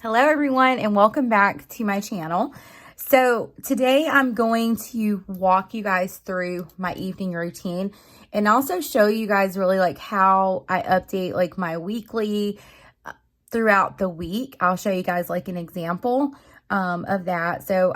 Hello everyone and welcome back to my channel. So today I'm going to walk you guys through my evening routine and also show you guys really like how I update like my weekly throughout the week. I'll show you guys like an example of that. So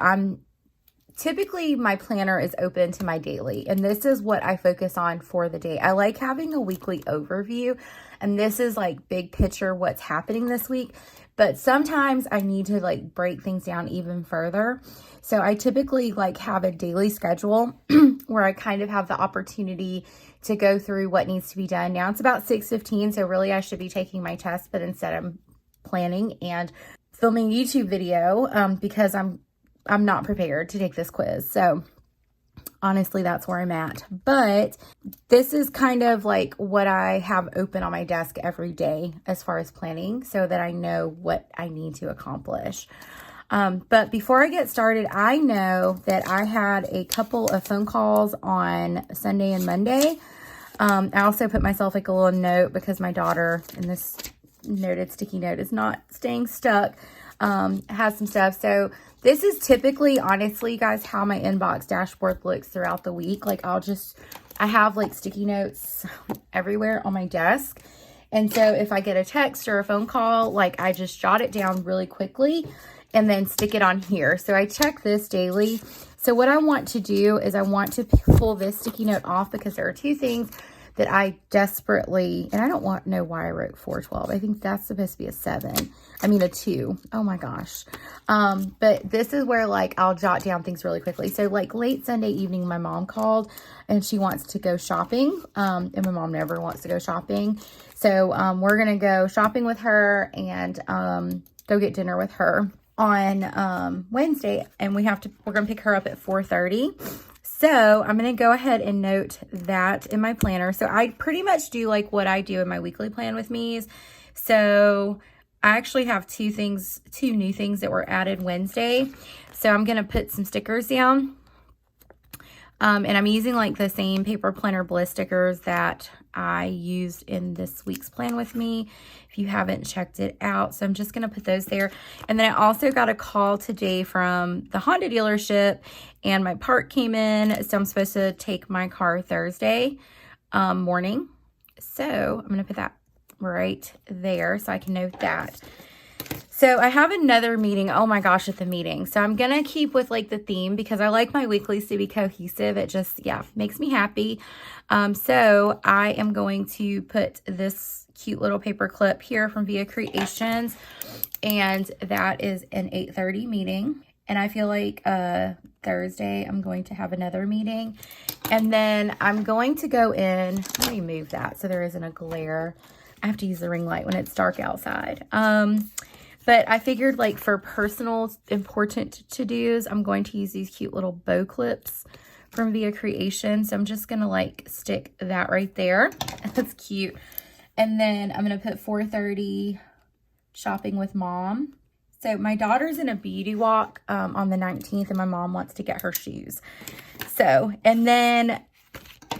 typically my planner is open to my daily, and this is what I focus on for the day. I like having a weekly overview, and this is like big picture what's happening this week. But sometimes I need to like break things down even further. So I typically like have a daily schedule where I kind of have the opportunity to go through what needs to be done. Now it's about 6:15, so really I should be taking my test, but instead I'm planning and filming a YouTube video because I'm not prepared to take this quiz. So honestly, that's where I'm at. But this is kind of like what I have open on my desk every day as far as planning so that I know what I need to accomplish. But before I get started, I know that I had a couple of phone calls on Sunday and Monday. I also put myself like a little note because my daughter, in this noted sticky note, is not staying stuck, has some stuff. So this is typically, honestly, guys, how my inbox dashboard looks throughout the week. Like I have like sticky notes everywhere on my desk. And so if I get a text or a phone call, like I just jot it down really quickly and then stick it on here. So I check this daily. So what I want to do is I want to pull this sticky note off because there are two things that I desperately, and I don't know why I wrote 412. I think that's supposed to be a 2. Oh my gosh. But this is where like I'll jot down things really quickly. So like late Sunday evening, my mom called and she wants to go shopping. And my mom never wants to go shopping. So we're going to go shopping with her and go get dinner with her on Wednesday. And we're going to pick her up at 4:30. So I'm going to go ahead and note that in my planner. So I pretty much do like what I do in my weekly plan with me's. So I actually have two new things that were added Wednesday. So I'm going to put some stickers down. And I'm using like the same Paper Planner Bliss stickers that I used in this week's plan with me, if you haven't checked it out. So I'm just going to put those there. And then I also got a call today from the Honda dealership and my part came in. So I'm supposed to take my car Thursday morning. So I'm going to put that right there so I can note that. So I have another meeting. Oh my gosh, at the meeting. So I'm going to keep with like the theme because I like my weeklies to be cohesive. It just, makes me happy. So I am going to put this cute little paper clip here from Via Creations. And that is an 8:30 meeting. And I feel like Thursday I'm going to have another meeting. And then I'm going to go in. Let me move that so there isn't a glare. I have to use the ring light when it's dark outside. But I figured like for personal important to-dos, I'm going to use these cute little bow clips from Via Creation. So I'm just going to like stick that right there. That's cute. And then I'm going to put 4:30 shopping with mom. So my daughter's in a beauty walk on the 19th and my mom wants to get her shoes. So, and then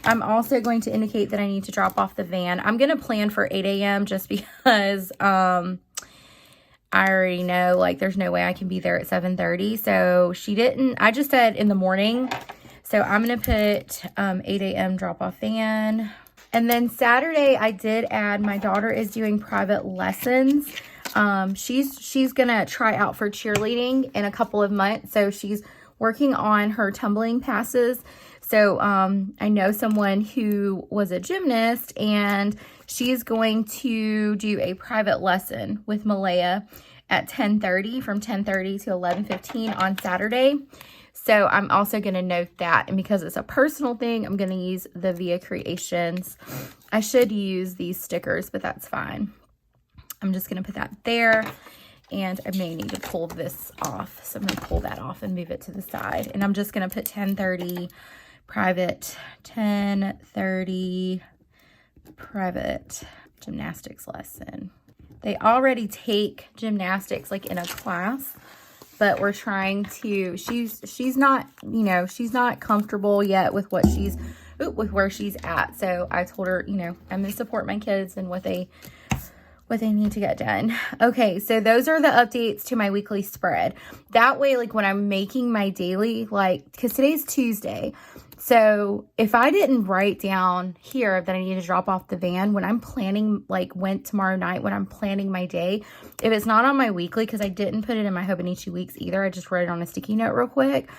I'm also going to indicate that I need to drop off the van. I'm going to plan for 8 a.m. just because I already know like there's no way I can be there at 7:30. So I just said in the morning. So I'm going to put 8 a.m. drop off van. And then Saturday I did add my daughter is doing private lessons. She's going to try out for cheerleading in a couple of months. So she's working on her tumbling passes. So I know someone who was a gymnast and she's going to do a private lesson with Malaya at 10:30 from 10:30 to 11:15 on Saturday. So I'm also going to note that. And because it's a personal thing, I'm going to use the Via Creations. I should use these stickers, but that's fine. I'm just going to put that there. And I may need to pull this off. So I'm going to pull that off and move it to the side. And I'm just going to put 10:30 private, 10:30 private gymnastics lesson. They already take gymnastics like in a class, but we're trying to, she's not, she's not comfortable yet with what with where she's at. So I told her, I'm going to support my kids and what they what they need to get done. Okay, so those are the updates to my weekly spread. That way, like when I'm making my daily, like, because today's Tuesday. So if I didn't write down here that I need to drop off the van, when I'm planning, like tomorrow night, when I'm planning my day, if it's not on my weekly, because I didn't put it in my Hobonichi weeks either, I just wrote it on a sticky note real quick.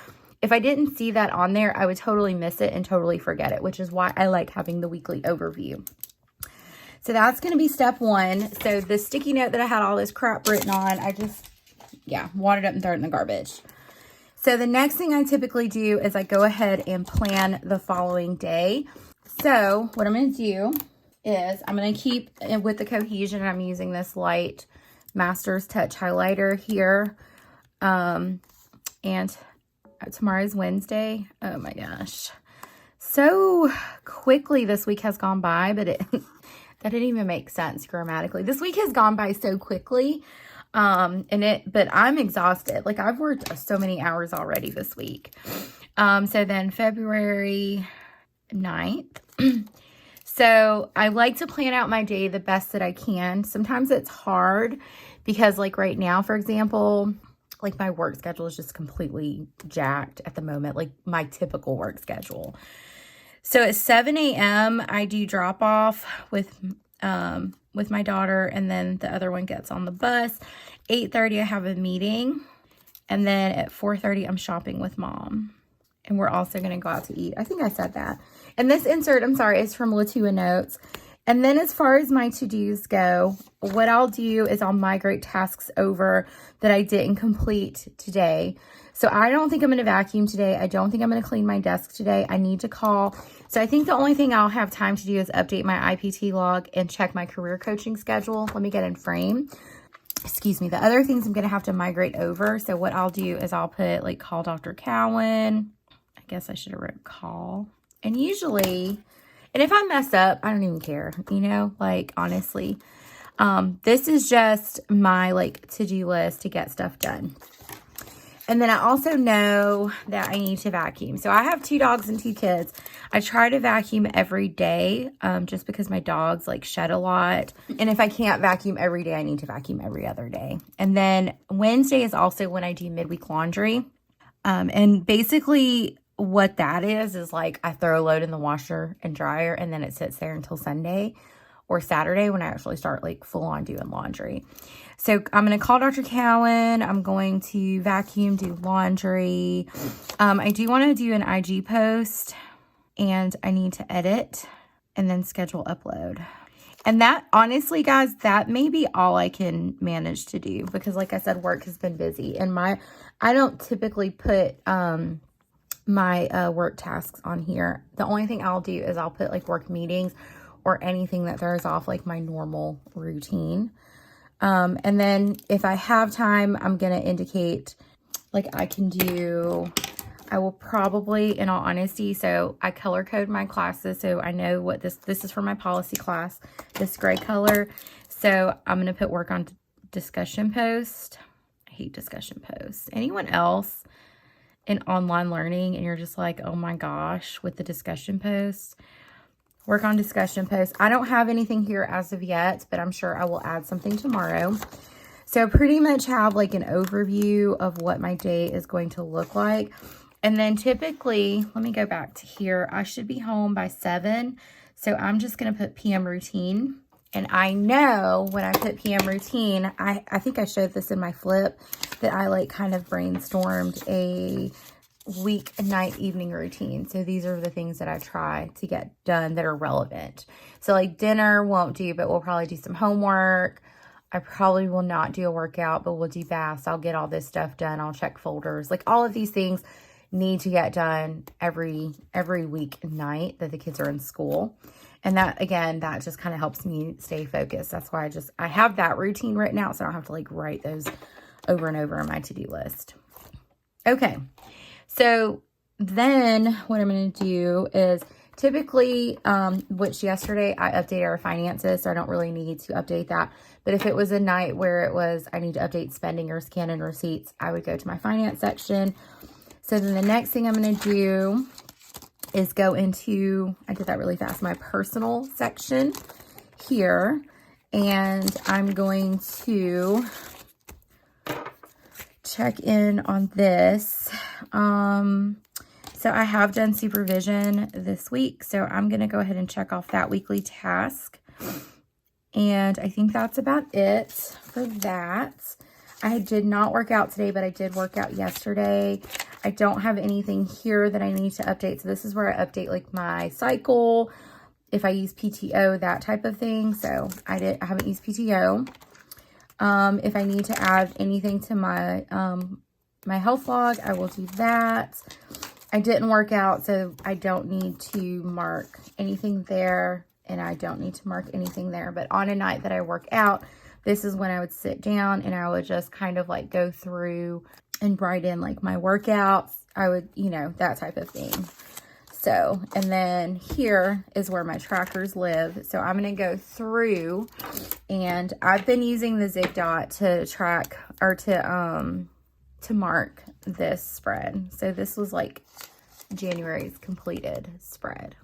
If I didn't see that on there, I would totally miss it and totally forget it, which is why I like having the weekly overview. So that's going to be step one. So the sticky note that I had all this crap written on, I just, wad it up and throw it in the garbage. So the next thing I typically do is I go ahead and plan the following day. So what I'm going to do is I'm going to keep with the cohesion. I'm using this light Master's Touch highlighter here. And tomorrow's Wednesday. Oh my gosh. So quickly this week has gone by, but that didn't even make sense grammatically. This week has gone by so quickly. But I'm exhausted. Like I've worked so many hours already this week. So then February 9th. So I like to plan out my day the best that I can. Sometimes it's hard because like right now, for example, like my work schedule is just completely jacked at the moment, like my typical work schedule. So at 7 a.m. I do drop off with my daughter, and then the other one gets on the bus. 8:30 I have a meeting, and then at 4:30 I'm shopping with mom. And we're also going to go out to eat. I think I said that. And this insert, I'm sorry, is from Latua Notes. And then as far as my to-dos go, what I'll do is I'll migrate tasks over that I didn't complete today. So I don't think I'm going to vacuum today. I don't think I'm going to clean my desk today. I need to call. So I think the only thing I'll have time to do is update my IPT log and check my career coaching schedule. Let me get in frame. Excuse me. The other things I'm going to have to migrate over. So what I'll do is I'll put like call Dr. Cowan. I guess I should have written call. And usually, and if I mess up, I don't even care, you know, like honestly, this is just my like to-do list to get stuff done. And then I also know that I need to vacuum. So I have 2 dogs and 2 kids. I try to vacuum every day just because my dogs like shed a lot. And if I can't vacuum every day, I need to vacuum every other day. And then Wednesday is also when I do midweek laundry. And basically what that is like I throw a load in the washer and dryer, and then it sits there until Sunday or Saturday when I actually start like full on doing laundry. So I'm going to call Dr. Cowan. I'm going to vacuum, do laundry. I do want to do an IG post, and I need to edit and then schedule upload. And that, honestly, guys, that may be all I can manage to do because, like I said, work has been busy. And I don't typically put my work tasks on here. The only thing I'll do is I'll put like work meetings or anything that throws off like my normal routine. And then if I have time, I'm going to indicate like I will probably, in all honesty, so I color code my classes. So I know what this is for my policy class, this gray color. So I'm going to put work on discussion post. I hate discussion posts. Anyone else in online learning and you're just like, oh my gosh, with the discussion posts? Work on discussion posts. I don't have anything here as of yet, but I'm sure I will add something tomorrow. So pretty much have like an overview of what my day is going to look like. And then typically, let me go back to here. I should be home by 7. So I'm just going to put PM routine. And I know when I put PM routine, I think I showed this in my flip that I like kind of brainstormed a week, night, evening routine. So these are the things that I try to get done that are relevant. So like dinner won't do, but we'll probably do some homework. I probably will not do a workout, but we'll do baths. I'll get all this stuff done. I'll check folders. Like all of these things need to get done every week night that the kids are in school. And that, again, that just kind of helps me stay focused. That's why I have that routine written out so I don't have to like write those over and over on my to-do list. Okay. So then what I'm going to do is typically, which yesterday I updated our finances, so I don't really need to update that. But if it was a night where it was, I need to update spending or scan in receipts, I would go to my finance section. So then the next thing I'm going to do is go into, I did that really fast, my personal section here. and I'm going to check in on this. So I have done supervision this week, so I'm going to go ahead and check off that weekly task. And I think that's about it for that. I did not work out today, but I did work out yesterday. I don't have anything here that I need to update. So this is where I update like my cycle, if I use PTO, that type of thing. So I haven't used PTO. If I need to add anything to my my health log, I will do that. I didn't work out, so I don't need to mark anything there, and I don't need to mark anything there. But on a night that I work out, this is when I would sit down and I would just kind of like go through and write in like my workouts. I would, you know, that type of thing. So, and then here is where my trackers live. So I'm going to go through, and I've been using the Zig Dot to track or to mark this spread. So this was like January's completed spread.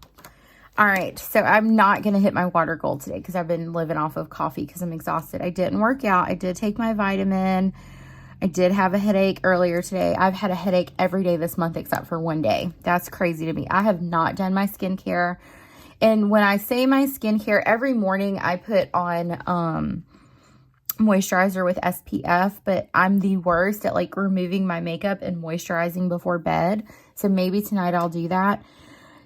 All right, so I'm not going to hit my water goal today because I've been living off of coffee because I'm exhausted. I didn't work out. I did take my vitamin. I did have a headache earlier today. I've had a headache every day this month except for one day. That's crazy to me. I have not done my skincare. And when I say my skincare, every morning I put on moisturizer with SPF, but I'm the worst at like removing my makeup and moisturizing before bed. So maybe tonight I'll do that.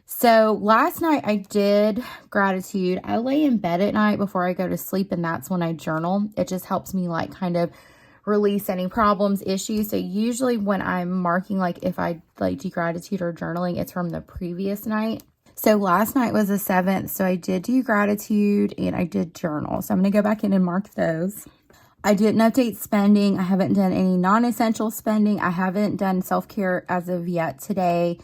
So last night I did gratitude. I lay in bed at night before I go to sleep, and that's when I journal. It just helps me like kind of release any problems, issues. So usually when I'm marking, like if I like do gratitude or journaling, it's from the previous night. So last night was the 7th. So I did do gratitude and I did journal. So I'm going to go back in and mark those. I didn't update spending. I haven't done any non-essential spending. I haven't done self-care as of yet today.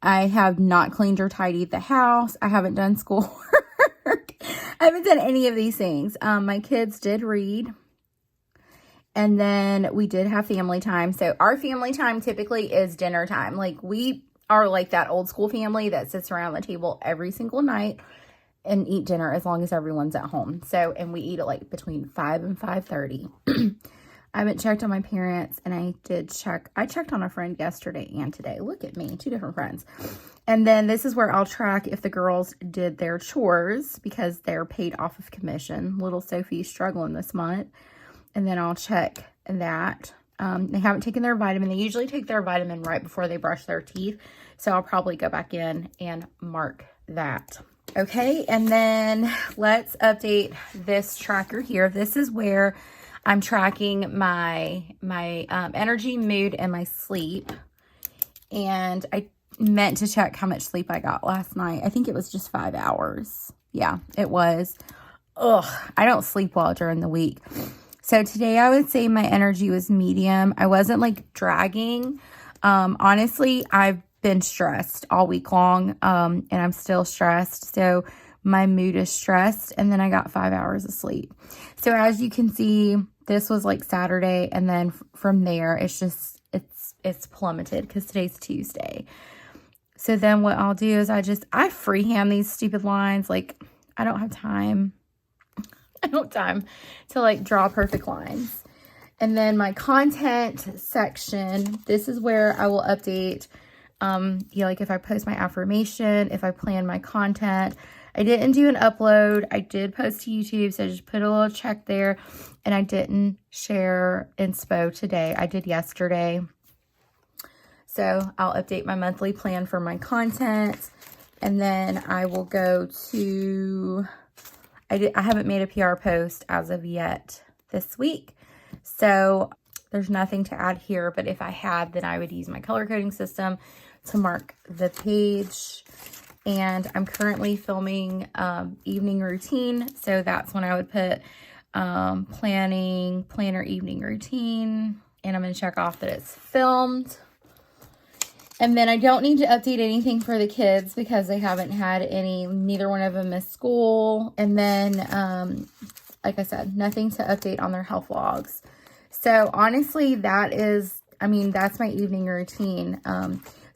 I have not cleaned or tidied the house. I haven't done schoolwork. I haven't done any of these things. My kids did read. And then we did have family time. So our family time typically is dinner time. Like we are like that old school family that sits around the table every single night and eat dinner as long as everyone's at home. So, and we eat at like between 5 and 5:30. I haven't checked on my parents, and I checked on a friend yesterday and today. Look at me, 2 different friends. And then this is where I'll track if the girls did their chores because they're paid off of commission. Little Sophie's struggling this month. And then I'll check that. They haven't taken their vitamin. They usually take their vitamin right before they brush their teeth. So I'll probably go back in and mark that. Okay, and then let's update this tracker here. This is where I'm tracking my energy, mood, and my sleep. And I meant to check how much sleep I got last night. I think it was just 5 hours. Yeah, it was. Ugh, I don't sleep well during the week. So today I would say my energy was medium. I wasn't like dragging. Honestly, I've been stressed all week long, and I'm still stressed. So my mood is stressed, and then I got 5 hours of sleep. So as you can see, this was like Saturday, and then from there, it's just, it's plummeted because today's Tuesday. So then what I'll do is I freehand these stupid lines. Like, I don't have time. I don't have time to like draw perfect lines. And then my content section, this is where I will update, like if I post my affirmation, if I plan my content. I didn't do an upload. I did post to YouTube, so I just put a little check there. And I didn't share inspo today. I did yesterday. So I'll update my monthly plan for my content. And then I will go to, I haven't made a PR post as of yet this week. So there's nothing to add here. But if I had, then I would use my color coding system to mark the page. And I'm currently filming evening routine. So that's when I would put planner evening routine. And I'm going to check off that it's filmed. And then I don't need to update anything for the kids because they haven't had any, neither one of them missed school. And then, like I said, nothing to update on their health logs. So honestly, that's my evening routine.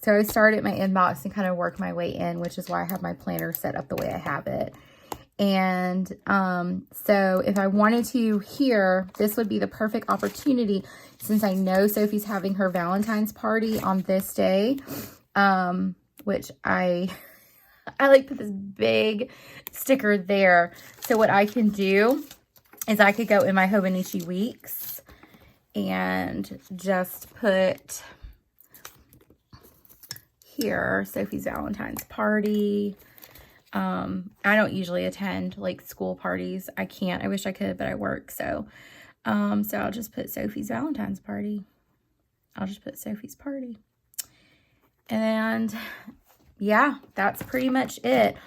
So I start at my inbox and kind of work my way in, which is why I have my planner set up the way I have it. And so if I wanted to here, this would be the perfect opportunity, since I know Sophie's having her Valentine's party on this day, which I like put this big sticker there. So what I can do is I could go in my Hobonichi weeks and just put here, Sophie's Valentine's party. I don't usually attend like school parties. I can't. I wish I could, but I work. So I'll just put Sophie's Valentine's party. I'll just put Sophie's party. And yeah, that's pretty much it.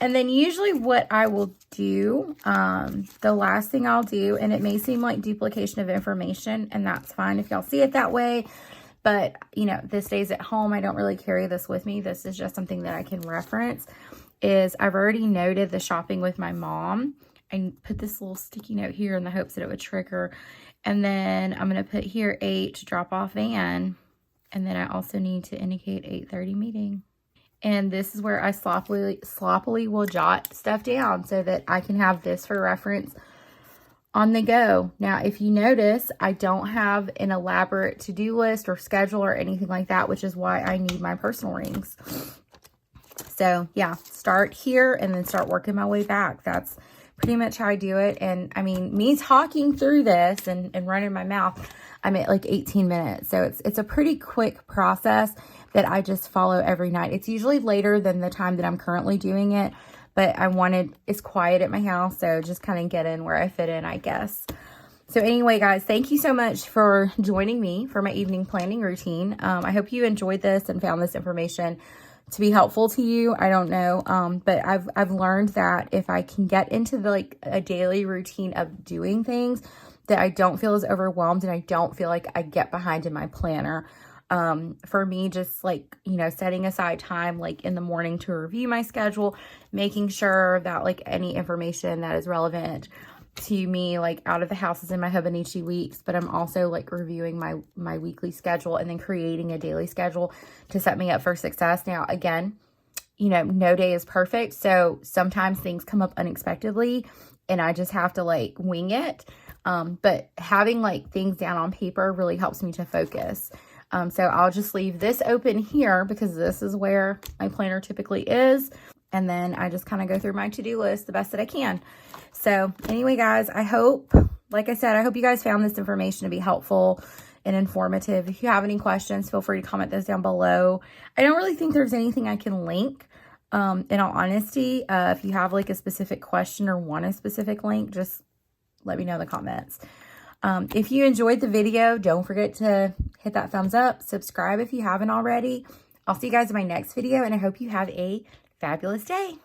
And then usually what I will do, the last thing I'll do, and it may seem like duplication of information, and that's fine if y'all see it that way. But, you know, this day's at home. I don't really carry this with me. This is just something that I can reference. Is I've already noted the shopping with my mom. I put this little sticky note here in the hopes that it would trigger. And then I'm going to put here 8 drop off van. And then I also need to indicate 8:30 meeting. And this is where I sloppily will jot stuff down so that I can have this for reference on the go. Now, if you notice, I don't have an elaborate to-do list or schedule or anything like that, which is why I need my personal rings. So yeah, start here and then start working my way back. That's pretty much how I do it. And I mean, me talking through this and running my mouth, I'm at like 18 minutes. So it's a pretty quick process that I just follow every night. It's usually later than the time that I'm currently doing it, but it's quiet at my house. So just kind of get in where I fit in, I guess. So anyway, guys, thank you so much for joining me for my evening planning routine. I hope you enjoyed this and found this information to be helpful to you. I don't know. But I've learned that if I can get into a daily routine of doing things, that I don't feel as overwhelmed and I don't feel like I get behind in my planner. For me, just like, you know, setting aside time like in the morning to review my schedule, making sure that like any information that is relevant to me, like out of the house, is in my Hobonichi weeks, but I'm also like reviewing my weekly schedule and then creating a daily schedule to set me up for success. Now, again, you know, no day is perfect. So sometimes things come up unexpectedly and I just have to like wing it. But having like things down on paper really helps me to focus. So I'll just leave this open here because this is where my planner typically is. And then I just kind of go through my to-do list the best that I can. So anyway, guys, like I said, I hope you guys found this information to be helpful and informative. If you have any questions, feel free to comment those down below. I don't really think there's anything I can link. In all honesty, if you have like a specific question or want a specific link, just let me know in the comments. If you enjoyed the video, don't forget to hit that thumbs up, subscribe if you haven't already. I'll see you guys in my next video, and I hope you have a fabulous day.